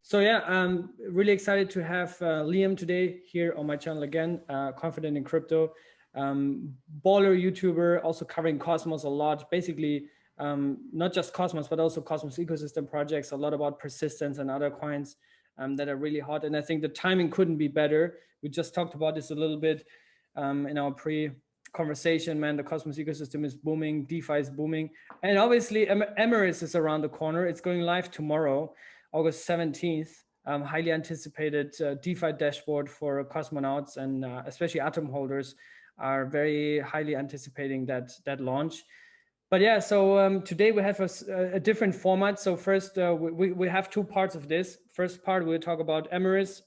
So yeah, I'm really excited to have Liam today here on my channel again, confident in crypto, baller YouTuber, also covering Cosmos a lot, basically not just Cosmos, but also Cosmos ecosystem projects, a lot about persistence and other coins that are really hot. And I think the timing couldn't be better. We just talked about this a little bit in our pre-conversation, man. The Cosmos ecosystem is booming, DeFi is booming. And obviously Emeris is around the corner. It's going live tomorrow, August 17th, highly anticipated DeFi dashboard for cosmonauts and especially atom holders are very highly anticipating that launch. But yeah, so today we have a different format. So first, we have two parts of this. First part, we'll talk about Emeris,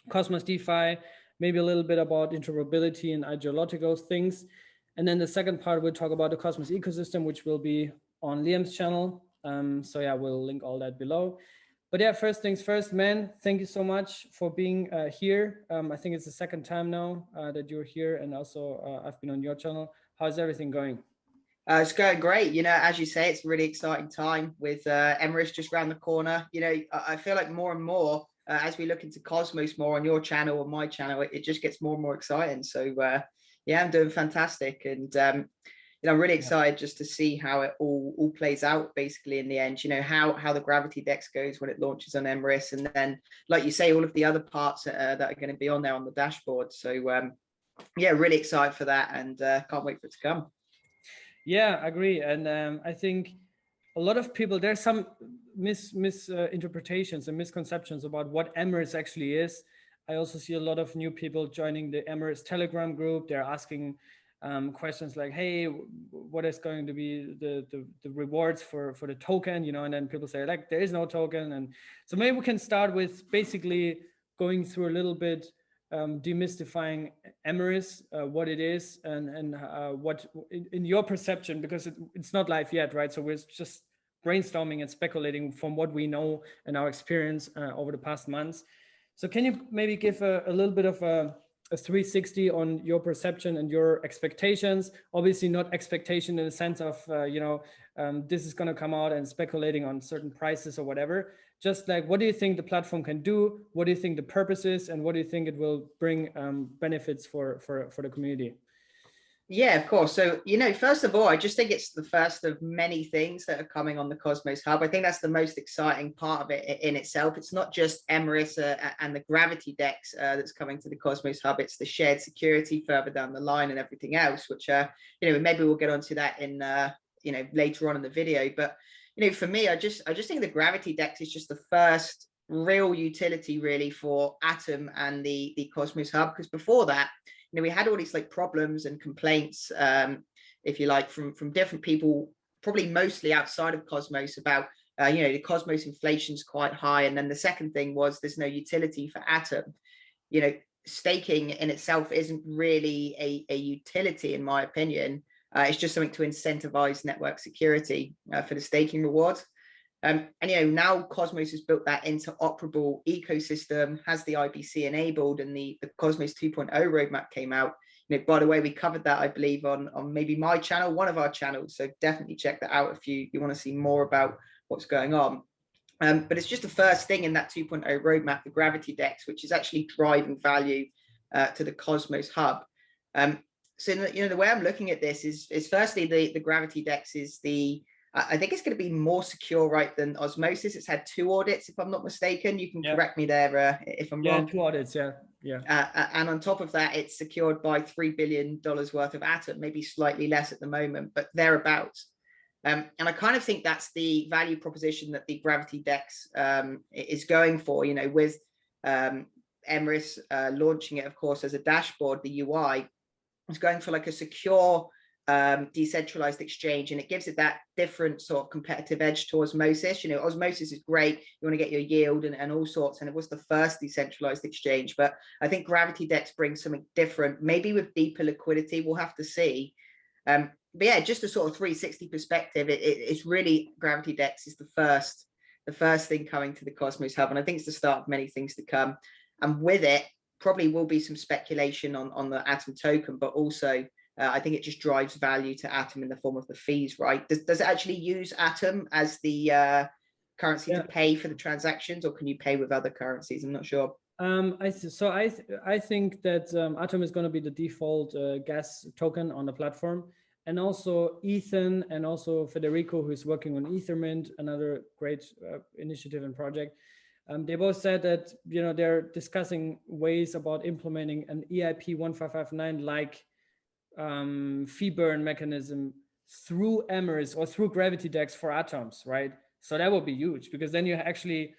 Cosmos DeFi, maybe a little bit about interoperability and ideological things. And then the second part, we'll talk about the Cosmos ecosystem, which will be on Liam's channel. So yeah, we'll link all that below. But yeah, first things first, man, thank you so much for being here. I think it's the second time now that you're here, and also I've been on your channel. How's everything going? It's going great. You know, as you say, it's a really exciting time with Emeris just around the corner. You know, I feel like more and more as we look into Cosmos more on your channel or my channel, it just gets more and more exciting. So yeah, I'm doing fantastic. And you know, I'm really excited just to see how it all plays out basically in the end, you know, how the gravity DEX goes when it launches on Emeris. And then, like you say, all of the other parts that are going to be on there on the dashboard. So yeah, really excited for that and can't wait for it to come. Yeah, I agree. And I think a lot of people, there's some misinterpretations and misconceptions about what Emeris actually is. I also see a lot of new people joining the Emeris Telegram group. They're asking questions like, hey, what is going to be the rewards for the token, you know? And then people say like, there is no token. And so maybe we can start with basically going through a little bit demystifying Emeris, what it is and what in your perception, because it's not live yet, right? So we're just brainstorming and speculating from what we know and our experience over the past months. So can you maybe give a little bit of a 360 on your perception and your expectations? Obviously not expectation in the sense of, you know, this is going to come out and speculating on certain prices or whatever. Just like, what do you think the platform can do? What do you think the purpose is? And what do you think it will bring benefits for the community? Yeah, of course. So, you know, first of all, I just think it's the first of many things that are coming on the Cosmos Hub. I think that's the most exciting part of it in itself. It's not just Emeris and the gravity DEX that's coming to the Cosmos Hub. It's the shared security further down the line and everything else, which, you know, maybe we'll get onto that in, you know, later on in the video. But, you know, for me, I just think the gravity DEX is just the first real utility really for Atom and the Cosmos Hub, because before that, you know, we had all these like problems and complaints, if you like, from different people, probably mostly outside of Cosmos about, you know, the Cosmos inflation is quite high. And then the second thing was there's no utility for Atom. You know, staking in itself isn't really a utility, in my opinion. It's just something to incentivize network security for the staking rewards. And, you know, now Cosmos has built that interoperable ecosystem, has the IBC enabled, and the Cosmos 2.0 roadmap came out. You know, by the way, we covered that, I believe, on maybe my channel, one of our channels. So definitely check that out if you want to see more about what's going on. But it's just the first thing in that 2.0 roadmap, the gravity DEX, which is actually driving value to the Cosmos Hub. So, you know, the way I'm looking at this is firstly, the gravity DEX is I think it's going to be more secure, right, than Osmosis. It's had 2 audits, if I'm not mistaken. You can correct me there if I'm wrong. 2 audits, yeah. And on top of that, it's secured by $3 billion worth of Atom, maybe slightly less at the moment, but thereabouts. And I kind of think that's the value proposition that the gravity DEX is going for, you know, with Emeris launching it, of course, as a dashboard. The UI is going for like a secure decentralized exchange, and it gives it that different sort of competitive edge to Osmosis. You know, Osmosis is great, you want to get your yield and all sorts, and it was the first decentralized exchange, but I think gravity DEX brings something different, maybe with deeper liquidity. We'll have to see. But yeah, just a sort of 360 perspective, it's really gravity DEX is the first thing coming to the Cosmos Hub, and I think it's the start of many things to come. And with it probably will be some speculation on the Atom token, but also I think it just drives value to Atom in the form of the fees, right? Does it actually use Atom as the currency to pay for the transactions, or can you pay with other currencies? I'm not sure. I think that Atom is going to be the default gas token on the platform, and also Ethan and also Federico, who is working on Ethermint, another great initiative and project. They both said that they're discussing ways about implementing an EIP 1559 like fee burn mechanism through Emeris or through Gravity DEX for atoms, right? So that would be huge, because then you actually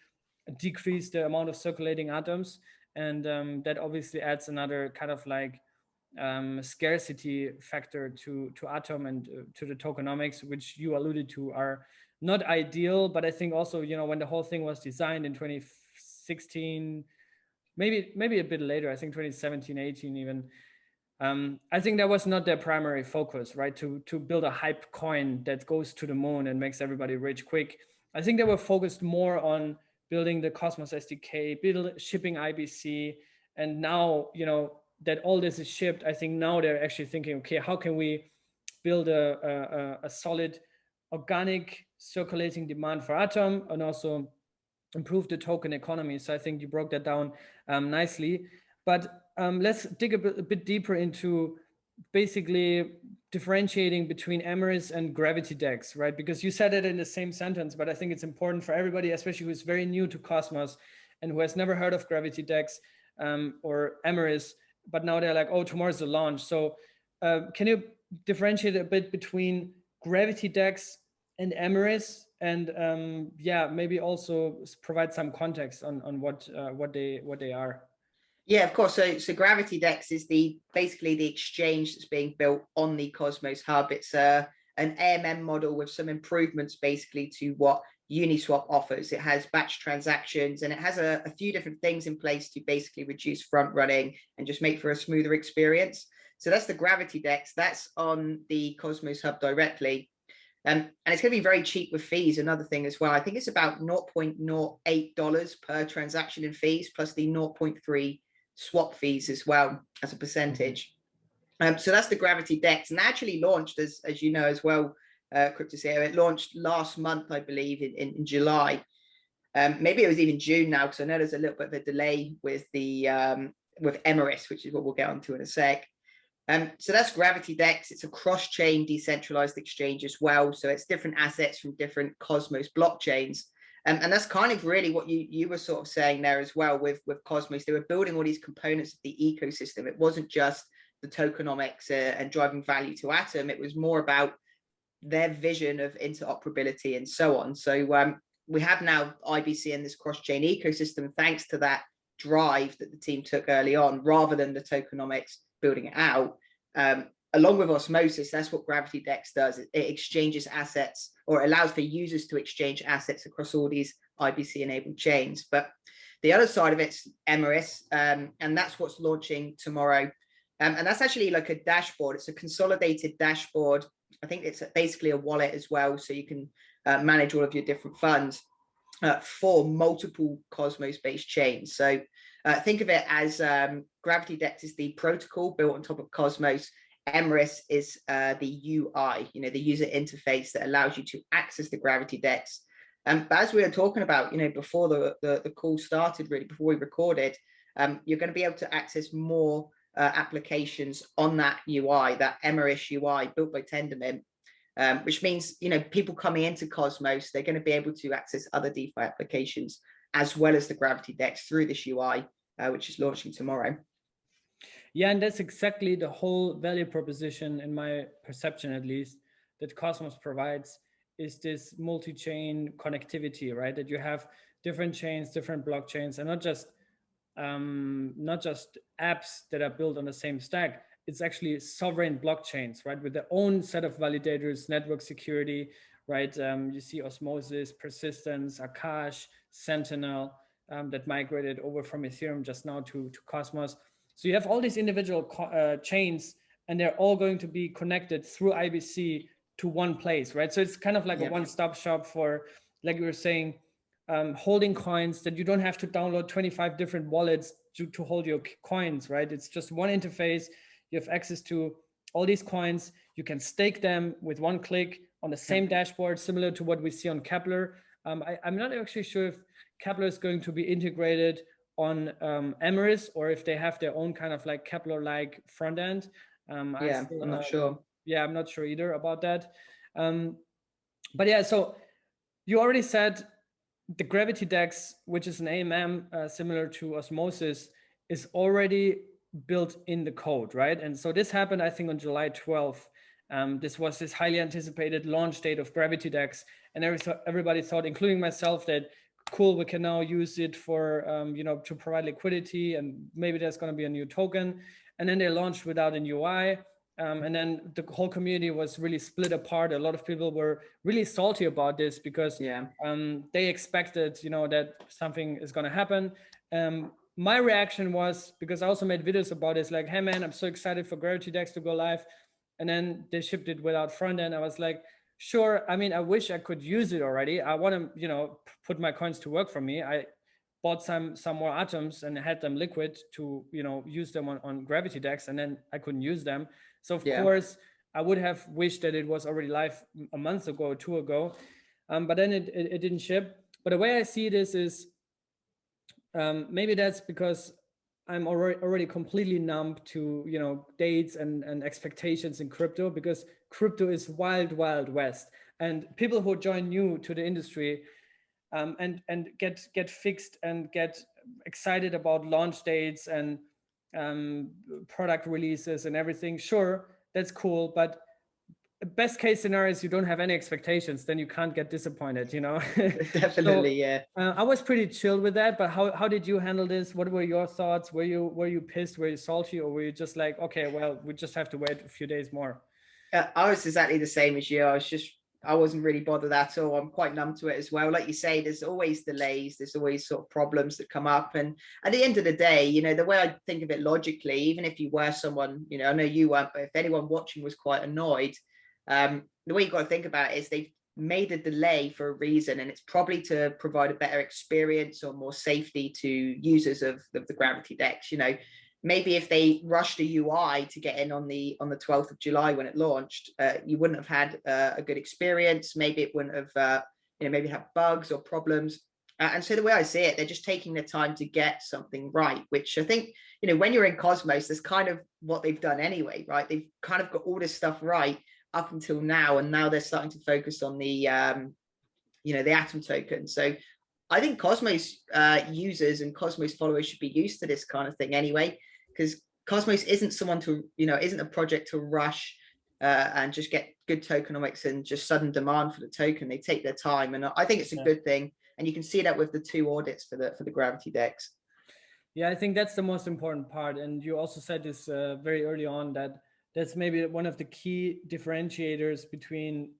decrease the amount of circulating atoms, and that obviously adds another kind of like scarcity factor to Atom and to the tokenomics, which you alluded to are not ideal. But I think also, when the whole thing was designed in 2016, maybe a bit later, I think 2017, 18 even, I think that was not their primary focus, right? To build a hype coin that goes to the moon and makes everybody rich quick. I think they were focused more on building the Cosmos SDK, shipping IBC. And now, that all this is shipped, I think now they're actually thinking, okay, how can we build a solid organic circulating demand for Atom and also improve the token economy? So I think you broke that down nicely. But let's dig a bit deeper into basically differentiating between Emeris and Gravity DEX, right? Because you said it in the same sentence, but I think it's important for everybody, especially who's very new to Cosmos and who has never heard of Gravity DEX or Emeris, but now they're like, oh, tomorrow's the launch. So can you differentiate a bit between Gravity DEX and Emeris, and maybe also provide some context on what they are? Yeah, of course. So Gravity DEX is basically the exchange that's being built on the Cosmos Hub. It's an AMM model with some improvements basically to what Uniswap offers. It has batch transactions, and it has a few different things in place to basically reduce front running and just make for a smoother experience. So that's the Gravity DEX. That's on the Cosmos Hub directly. And it's going to be very cheap with fees. Another thing as well, I think it's about $0.08 per transaction in fees, plus the 0.3 swap fees as well as a percentage. So that's the Gravity DEX, and actually launched, as you know as well, Cryptocito. It launched last month, I believe, in July. Maybe it was even June now, because I know there's a little bit of a delay with with Emeris, which is what we'll get onto in a sec. So that's Gravity DEX. It's a cross-chain decentralized exchange as well. So it's different assets from different Cosmos blockchains. And that's kind of really what you were sort of saying there as well with Cosmos. They were building all these components of the ecosystem. It wasn't just the tokenomics and driving value to Atom. It was more about their vision of interoperability and so on. So we have now IBC in this cross-chain ecosystem, thanks to that drive that the team took early on, rather than the tokenomics building it out. Along with osmosis, that's what Gravity DEX does. It exchanges assets, or allows for users to exchange assets across all these IBC-enabled chains. But the other side of it's Emeris, and that's what's launching tomorrow. And that's actually like a dashboard. It's a consolidated dashboard. I think it's basically a wallet as well, so you can manage all of your different funds for multiple Cosmos-based chains. So think of it as Gravity DEX is the protocol built on top of Cosmos. Emeris is the UI, the user interface that allows you to access the Gravity DEX. But as we were talking about, before the call started, really before we recorded, you're going to be able to access more applications on that UI, that Emeris UI built by Tendermint, which means, people coming into Cosmos, they're going to be able to access other DeFi applications as well as the Gravity DEX through this UI, which is launching tomorrow. Yeah, and that's exactly the whole value proposition, in my perception at least, that Cosmos provides, is this multi-chain connectivity, right? That you have different chains, different blockchains, and not just apps that are built on the same stack. It's actually sovereign blockchains, right? With their own set of validators, network security, right? You see Osmosis, Persistence, Akash, Sentinel, that migrated over from Ethereum just now to Cosmos. So you have all these individual chains, and they're all going to be connected through IBC to one place, right? So it's kind of like a one-stop shop for, like you were saying, holding coins, that you don't have to download 25 different wallets to hold your coins, right? It's just one interface. You have access to all these coins. You can stake them with one click on the same dashboard, similar to what we see on Kepler. I'm not actually sure if Kepler is going to be integrated on Emeris, or if they have their own kind of like Kepler-like front end. I'm not sure. Yeah, I'm not sure either about that. But yeah, so you already said the Gravity DEX, which is an AMM similar to Osmosis, is already built in the code, right? And so this happened, I think, on July 12th. This was this highly anticipated launch date of Gravity DEX, and everybody thought, including myself, that cool, we can now use it for to provide liquidity, and maybe there's going to be a new token. And then they launched without an UI. And then the whole community was really split apart. A lot of people were really salty about this because they expected, that something is going to happen. My reaction was, because I also made videos about this, like, hey man, I'm so excited for Gravity DEX to go live. And then they shipped it without front end. I was like, sure. I mean, I wish I could use it already. I want to, put my coins to work for me. I bought some more atoms and had them liquid to, use them on Gravity DEX, and then I couldn't use them. So of course, I would have wished that it was already live a month ago or 2 ago, but then it didn't ship. But the way I see this is, maybe that's because I'm already completely numb to dates and expectations in crypto, because crypto is wild west, and people who join new to the industry and get fixed and get excited about launch dates and product releases and everything. Sure, that's cool, but best case scenario is you don't have any expectations, then you can't get disappointed, Definitely. So, I was pretty chilled with that, but how did you handle this? What were your thoughts? Were you pissed? Were you salty? Or were you just like, okay, well, we just have to wait a few days more? I was exactly the same as you. I wasn't really bothered at all. I'm quite numb to it as well. Like you say, there's always delays. There's always sort of problems that come up. And at the end of the day, the way I think of it logically, even if you were someone, I know you weren't, but if anyone watching was quite annoyed, the way you've got to think about it is they've made a delay for a reason, and it's probably to provide a better experience or more safety to users of the Gravity DEX. Maybe if they rushed a UI to get in on the 12th of July when it launched, you wouldn't have had a good experience. Maybe it wouldn't have, maybe have bugs or problems. And so the way I see it, they're just taking the time to get something right, which I think, when you're in Cosmos, that's kind of what they've done anyway, right? They've kind of got all this stuff right up until now, and now they're starting to focus on the, the Atom token. So I think Cosmos users and Cosmos followers should be used to this kind of thing anyway, because Cosmos isn't someone to, isn't a project to rush and just get good tokenomics and just sudden demand for the token. They take their time, and I think it's a good thing. And you can see that with the 2 audits for the Gravity DEX. Yeah, I think that's the most important part. And you also said this very early on, that that's maybe one of the key differentiators between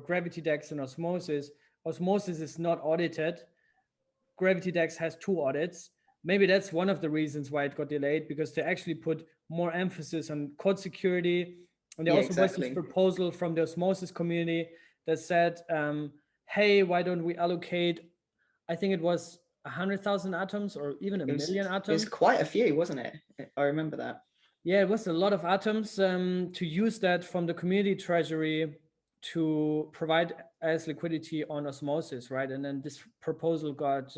Gravity DEX and Osmosis. Osmosis is not audited. Gravity DEX has 2 audits. Maybe that's one of the reasons why it got delayed, because they actually put more emphasis on code security. And there also was this proposal from the Osmosis community that said, hey, why don't we allocate, I think it was 100,000 atoms or even a million atoms. It was quite a few, wasn't it? I remember that. Yeah, it was a lot of atoms to use that from the community treasury to provide as liquidity on Osmosis, right? And then this proposal got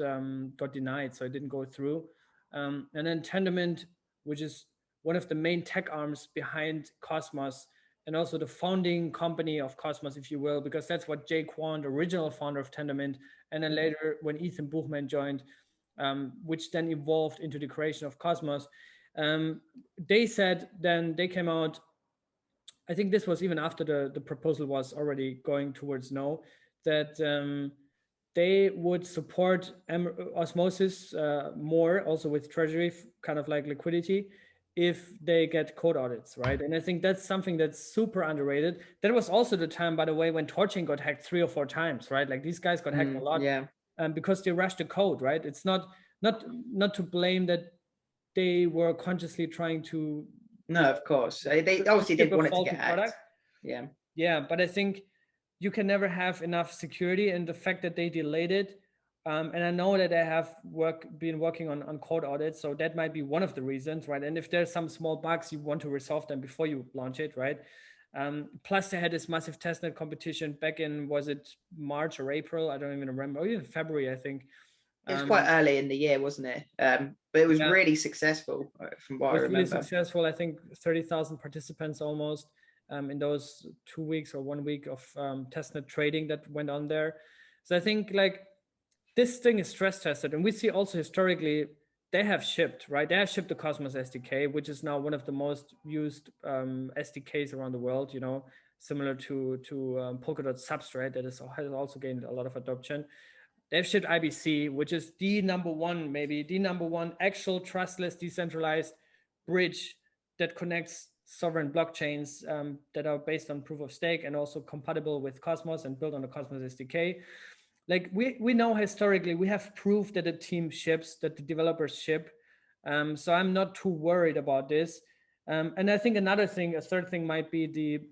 denied, so it didn't go through. And then Tendermint, which is one of the main tech arms behind Cosmos, and also the founding company of Cosmos, if you will, because that's what Jay Kwon, the original founder of Tendermint, and then later when Ethan Buchman joined, which then evolved into the creation of Cosmos. They said, then they came out, I think this was even after the proposal was already going towards no, that they would support Osmosis more, also with treasury, kind of like liquidity, if they get code audits, right? And I think that's something that's super underrated. That was also the time, by the way, when Torchain got hacked 3 or 4 times, right? Like these guys got hacked a lot, because they rushed the code, right? It's not to blame that they were consciously trying to. No, of course. They obviously didn't want it to get hacked. Yeah, but I think you can never have enough security, and the fact that they delayed it, and I know that they have been working on code audits, so that might be one of the reasons, right? And if there's some small bugs, you want to resolve them before you launch it, right? Plus they had this massive testnet competition back in, was it March or April? I don't even remember, or even February, I think. It was quite early in the year, wasn't it? But it was really successful from what I remember. Really successful. I think 30,000 participants almost in those 2 weeks or 1 week of testnet trading that went on there. So I think like this thing is stress tested, and we see also historically they have shipped, right? They have shipped the Cosmos SDK, which is now one of the most used SDKs around the world, you know, similar to polkadot Substrate that has also gained a lot of adoption. They've shipped IBC, which is the number one actual trustless decentralized bridge that connects sovereign blockchains that are based on proof of stake and also compatible with Cosmos and built on the Cosmos SDK. Like we know historically, we have proof that the team ships, that the developers ship. So I'm not too worried about this. And I think a third thing might be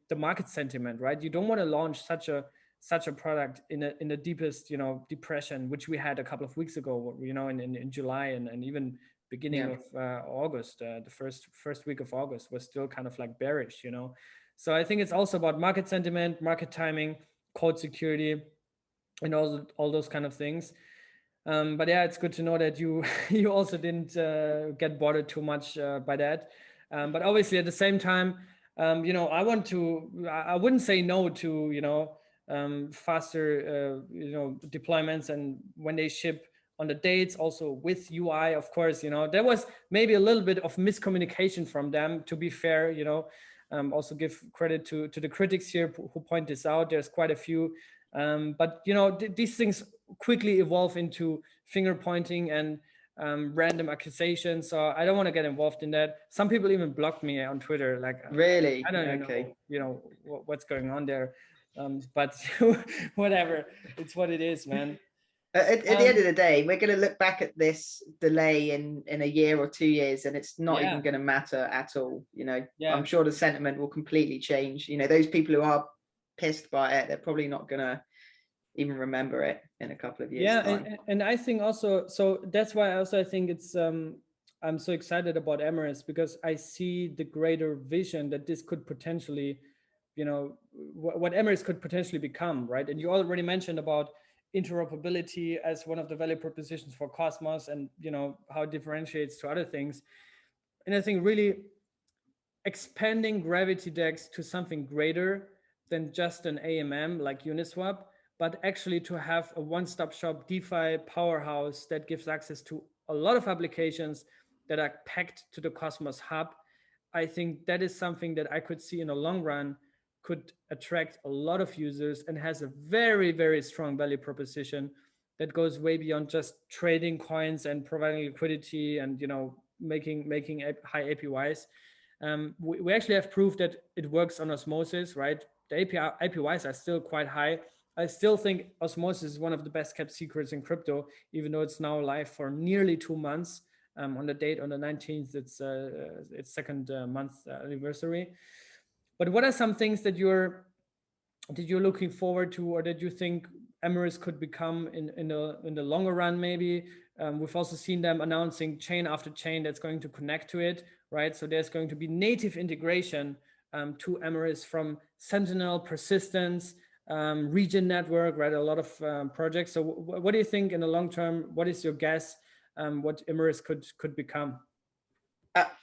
the market sentiment, right? You don't want to launch such a product in the deepest, you know, depression, which we had a couple of weeks ago, you know, in July and even beginning of August. The first week of August was still kind of like bearish, you know. So I think it's also about market sentiment, market timing, code security, and all those kind of things. But yeah, it's good to know that you also didn't get bothered too much by that. But obviously at the same time, you know, I wouldn't say no to, you know, faster, you know, deployments and when they ship on the dates, also with UI, of course, you know, there was maybe a little bit of miscommunication from them, to be fair, you know. Also give credit to the critics here who point this out. There's quite a few. But you know, these things quickly evolve into finger pointing and random accusations. So I don't want to get involved in that. Some people even blocked me on Twitter. Like, really, I don't even know, you know, what's going on there. But whatever, it's what it is, man. At the end of the day, we're going to look back at this delay in a year or 2 years, and it's not even going to matter at all. You know, I'm sure the sentiment will completely change. You know, those people who are pissed by it, they're probably not going to even remember it in a couple of years. And I think also, so that's why also I think it's I'm so excited about Emeris, because I see the greater vision that this could potentially, you know, what Emeris could potentially become, right? And you already mentioned about interoperability as one of the value propositions for Cosmos, and you know how it differentiates to other things. And I think really expanding Gravity DEX to something greater than just an AMM like Uniswap, but actually to have a one-stop shop DeFi powerhouse that gives access to a lot of applications that are packed to the Cosmos hub. I think that is something that I could see in the long run could attract a lot of users and has a very, very strong value proposition that goes way beyond just trading coins and providing liquidity and, you know, making high APYs. We actually have proof that it works on osmosis, right? The APYs are still quite high. I still think osmosis is one of the best kept secrets in crypto, even though it's now live for nearly 2 months. On the date on the 19th, it's second month anniversary. But what are some things that you're looking forward to, or that you think Emeris could become in the longer run? Maybe we've also seen them announcing chain after chain that's going to connect to it, right? So there's going to be native integration to Emeris from Sentinel, Persistence, Region Network, right? A lot of projects. So what do you think in the long term? What is your guess what Emeris could become?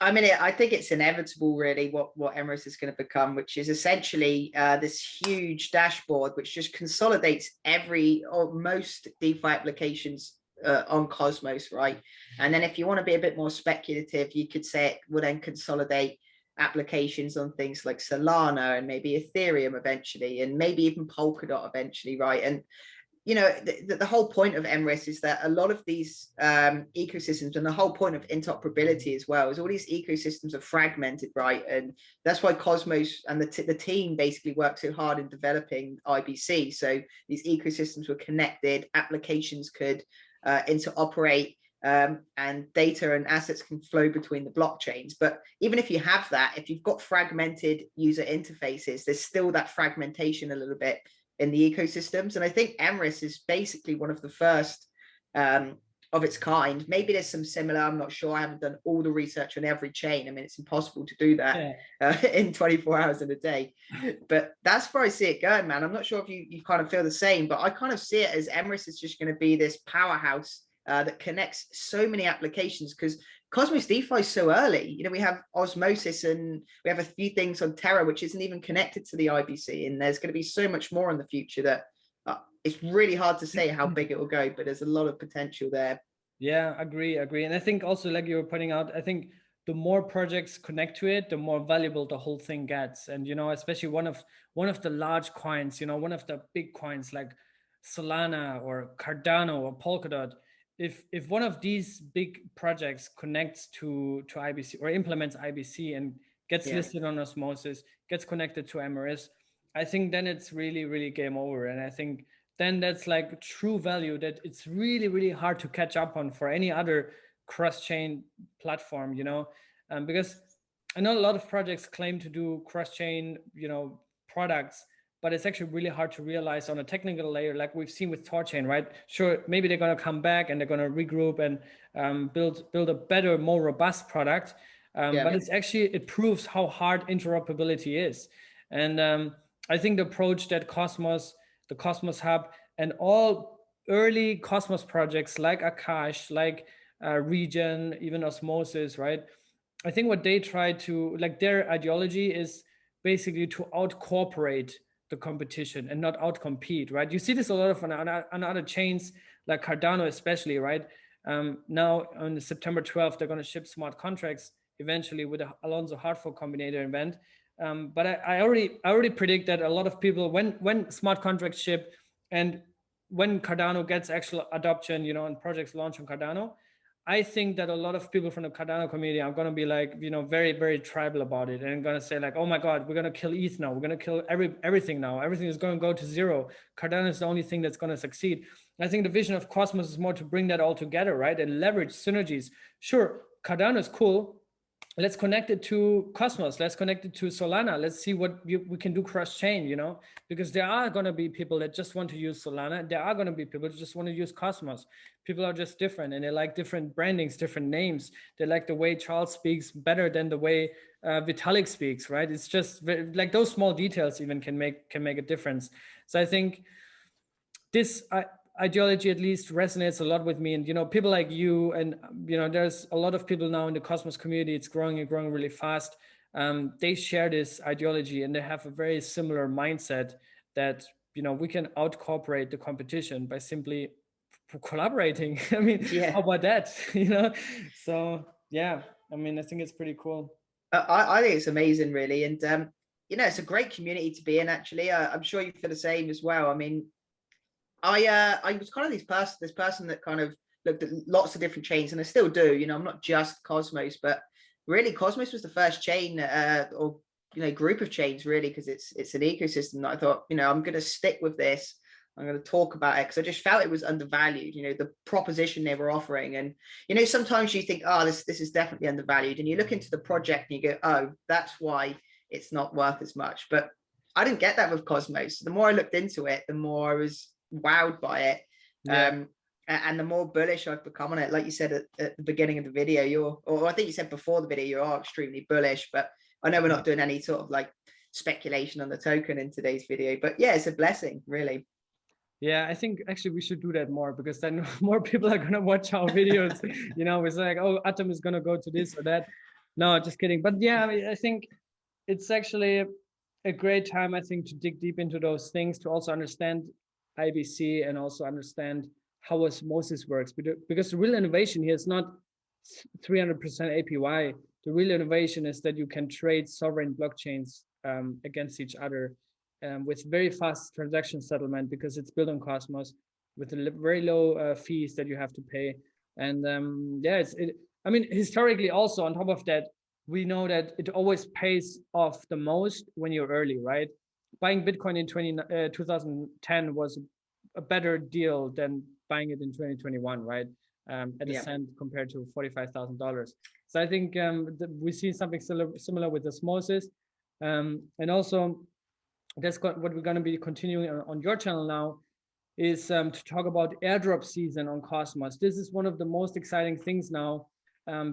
I mean, I think it's inevitable, really, what Emeris is going to become, which is essentially this huge dashboard, which just consolidates every or most DeFi applications on Cosmos, right? And then if you want to be a bit more speculative, you could say it will then consolidate applications on things like Solana and maybe Ethereum eventually, and maybe even Polkadot eventually, right? And you know, the whole point of Emeris is that a lot of these ecosystems, and the whole point of interoperability as well, is all these ecosystems are fragmented, right? And that's why Cosmos and the team basically worked so hard in developing IBC. So these ecosystems were connected, applications could interoperate, and data and assets can flow between the blockchains. But even if you have that, if you've got fragmented user interfaces, there's still that fragmentation a little bit in the ecosystems. And I think Emeris is basically one of the first of its kind. Maybe there's some similar, I'm not sure. I haven't done all the research on every chain. I mean, it's impossible to do that in 24 hours in a day. But that's where I see it going, man. I'm not sure if you kind of feel the same, but I kind of see it as Emeris is just going to be this powerhouse that connects so many applications, because Cosmos DeFi is so early. You know, we have Osmosis and we have a few things on Terra, which isn't even connected to the IBC. And there's going to be so much more in the future that it's really hard to say how big it will go, but there's a lot of potential there. Yeah, agree. And I think also, like you were pointing out, I think the more projects connect to it, the more valuable the whole thing gets. And, you know, especially one of the large coins, you know, one of the big coins like Solana or Cardano or polkadot, if one of these big projects connects to IBC or implements IBC and gets listed on Osmosis, gets connected to Emeris, I think then it's really, really game over. And I think then that's like true value that it's really, really hard to catch up on for any other cross-chain platform, you know, because I know a lot of projects claim to do cross-chain, you know, products, but it's actually really hard to realize on a technical layer, like we've seen with Thorchain, right? Sure, maybe they're going to come back and they're going to regroup and build a better, more robust product. But it's actually, it proves how hard interoperability is. And I think the approach that the Cosmos Hub, and all early Cosmos projects like Akash, like Regen, even Osmosis, right? I think what they try to, like their ideology is basically to out-cooperate the competition and not out-compete, right? You see this a lot of on other chains, like Cardano especially, right? Now on September 12th, they're going to ship smart contracts eventually with the Alonso Hardfork Combinator event. But I already predict that a lot of people, when smart contracts ship and when Cardano gets actual adoption, you know, and projects launch on Cardano, I think that a lot of people from the Cardano community are going to be like, you know, very, very tribal about it and going to say like, oh my God, we're going to kill ETH now. We're going to kill everything now. Everything is going to go to zero. Cardano is the only thing that's going to succeed. And I think the vision of Cosmos is more to bring that all together, right? And leverage synergies. Sure, Cardano is cool. Let's connect it to Cosmos. Let's connect it to Solana. Let's see what we can do cross-chain, you know, because there are going to be people that just want to use Solana. There are going to be people that just want to use Cosmos. People are just different and they like different brandings, different names. They like the way Charles speaks better than the way Vitalik speaks, right? It's just like those small details even can make a difference. So I think this ideology at least resonates a lot with me. And, you know, people like you and, you know, there's a lot of people now in the Cosmos community. It's growing and growing really fast. They share this ideology and they have a very similar mindset that, you know, we can out-cooperate the competition by simply collaborating. I mean, how about that? You know? So, yeah, I mean, I think it's pretty cool. I think it's amazing, really. And, you know, it's a great community to be in, actually. I'm sure you feel the same as well. I mean, I was kind of this person that kind of looked at lots of different chains, and I still do. You know, I'm not just Cosmos, but really Cosmos was the first chain or, you know, group of chains, really, because it's an ecosystem that I thought, you know, I'm going to stick with this. I'm going to talk about it because I just felt it was undervalued, you know, the proposition they were offering. And, you know, sometimes you think, oh, this is definitely undervalued. And you look into the project and you go, oh, that's why it's not worth as much. But I didn't get that with Cosmos. The more I looked into it, the more I was wowed by it. And the more bullish I've become on it. Like you said at the beginning of the video, or I think you said before the video, you are extremely bullish, but I know we're not doing any sort of like speculation on the token in today's video, but yeah, it's a blessing, really. Yeah, I think actually we should do that more, because then more people are going to watch our videos. You know, it's like, oh, Atom is going to go to this or that. No, just kidding. But yeah, I mean, I think it's actually a great time, I think, to dig deep into those things, to also understand IBC and also understand how osmosis works. Because the real innovation here is not 300% APY. The real innovation is that you can trade sovereign blockchains against each other. With very fast transaction settlement, because it's built on Cosmos with very low fees that you have to pay. And yeah, I mean, historically also on top of that, we know that it always pays off the most when you're early, right? Buying Bitcoin in 2010 was a better deal than buying it in 2021, right? At a cent compared to $45,000. So I think we see something similar with osmosis. And also, that's what we're going to be continuing on your channel now, is to talk about airdrop season on Cosmos. This is one of the most exciting things now,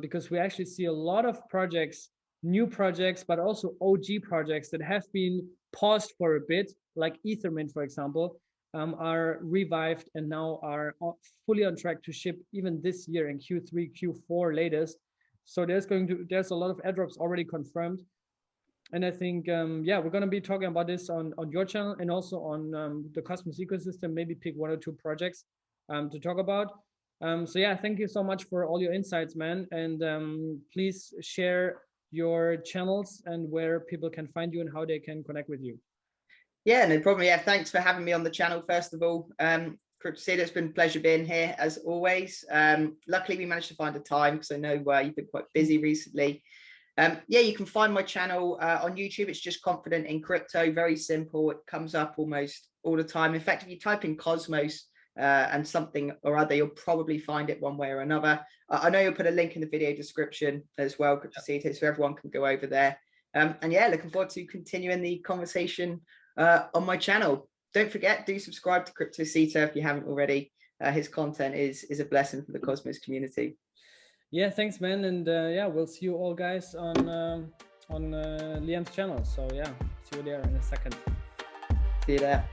because we actually see a lot of projects, new projects, but also OG projects that have been paused for a bit, like Ethermint, for example, are revived and now are fully on track to ship even this year in Q3, Q4 latest. So there's a lot of airdrops already confirmed. And I think, yeah, we're going to be talking about this on your channel and also on the Cosmos ecosystem, maybe pick 1 or 2 projects to talk about. So yeah, thank you so much for all your insights, man. And please share your channels and where people can find you and how they can connect with you. Yeah, no problem. Yeah, thanks for having me on the channel, first of all. Cryptocito, it's been a pleasure being here, as always. Luckily, we managed to find a time because I know you've been quite busy recently. Yeah, you can find my channel on YouTube. It's just Confident in Crypto. Very simple. It comes up almost all the time. In fact, if you type in Cosmos and something or other, you'll probably find it one way or another. I know you'll put a link in the video description as well, Cryptocito, so everyone can go over there. And yeah, looking forward to continuing the conversation on my channel. Don't forget, do subscribe to Cryptocito if you haven't already. His content is a blessing for the Cosmos community. Yeah, thanks, man. And yeah, we'll see you all guys on Liam's channel. So yeah, see you there in a second. See you there.